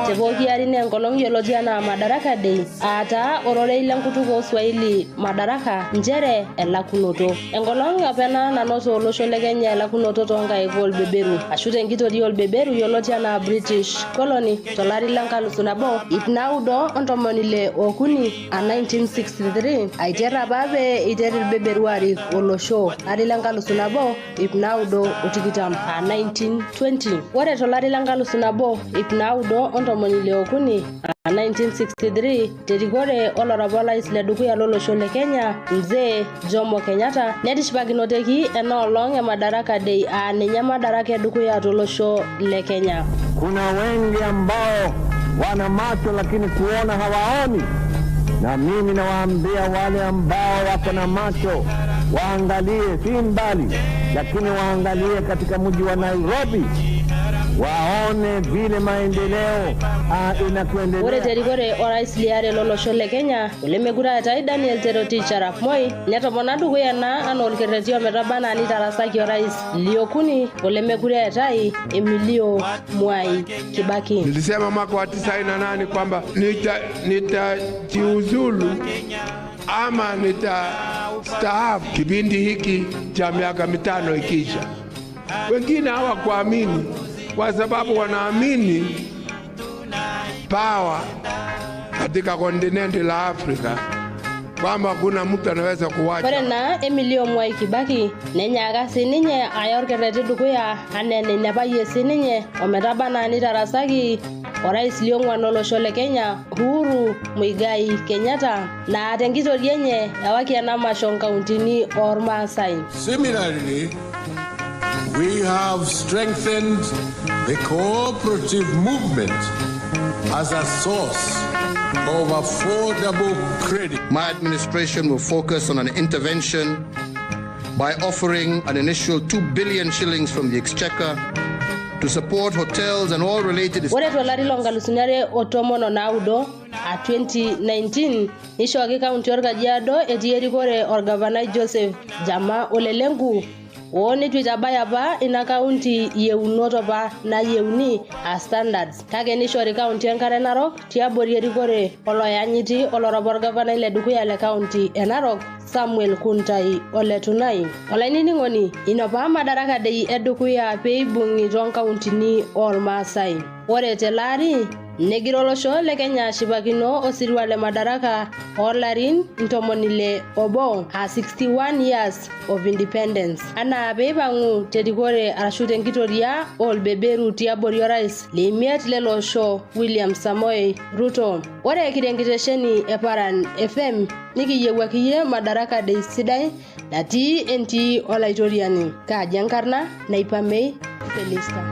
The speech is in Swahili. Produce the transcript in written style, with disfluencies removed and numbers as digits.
te pooki ari ne enkolong yioloti anaa Madaraka Day ata ororei lenkutuk oSwahili Madaraka njere elakunoto. Enkolong apena nanoto olosho le Kenya elakunoto toonkaik olbeberu ashu tenkitoria olbeberu yioloti anaa British colony tolari lenkalusu nabo ip naudo ontomoni okuni a 1963 aiter apa pee iter ilbeberu arik olosho ari lenkalusu nabo ip naudo otikitam a 1920. Ore tolari lenkalusu nabo ip naudo ontomoni okuni 1963 terikore olorapolais ledukuya lolosho le Kenya Mzee Jomo Kenyatta netishipakinoteki enoolong Madaraka Day a ninye madaraka edukuya tolosho le Kenya. Kuna wengi ambao wana macho lakini kuona hawaoni, na mimi nawaambia wale ambao wako na macho waangalie, si mbali lakini waangalie katika mji wa Nairobi, waone vile maendeleo inakuendelea. Ore terikore orais liare lolosho le Kenya olemekure etai Daniel Toroitich arap Moi netopona dukuya ena anaa olkerreti ometabana nitarasaki orais liokuni olemekure etai Emilio Mwai Kibaki. Nilisema mwaka wa 98 kwamba nitajiuzulu ama nitastaafu kipindi hiki cha miaka 5 ikisha. Wengine hawakuamini kwa sababu wanaamini power katika kontinenti la Afrika kwamba kuna mtu anaweza kuwacha. Ore na Emilio Mwai Kibaki nenyaaka sininye aya orkerreti dukuya anaa enenepaye sininye ometabana nitarasaki orais liong'uan olosho le Kenya Uhuru Muigai Kenyatta na tenkitoria enye ewaki ena masho nkauntini ormaasai. Similarly, we have strengthened the cooperative movement as a source of affordable credit. My administration will focus on an intervention by offering an initial 2 billion shillings from the exchequer to support hotels and all related. Ore tolari longalusunare otomono naudo a 2019 nishoki kaunti orkajiado etii erikore orgavanai Joseph Jama Olelengu Wonitu itabaya pa ina kaunti yeunot pa na yeuni a standards. Kake nishori kaunti enkare Narok tiabori erikore oloyanyiti olorapor gavanai le dukuya le kaunti Narok Samuel Kuntai Oletunai. Olainining'oni inopa Madaraka Day edukuya peibung'i tonkauntini ormaasai. Ore telari negiro olosho le Kenya shipakino osirua le Madaraka olarin 61 a 61 years of independence. Ana peipang'u terikore arashu tenkitoria olbeberu tiabori orais lemiet lelosho William Samoei Ruto. Ore kirenkitesheni Paran FM nikiyiewakiyie Madaraka Day sidai natii entii olaitoriani. Kaji enkarna Naipamei Felista.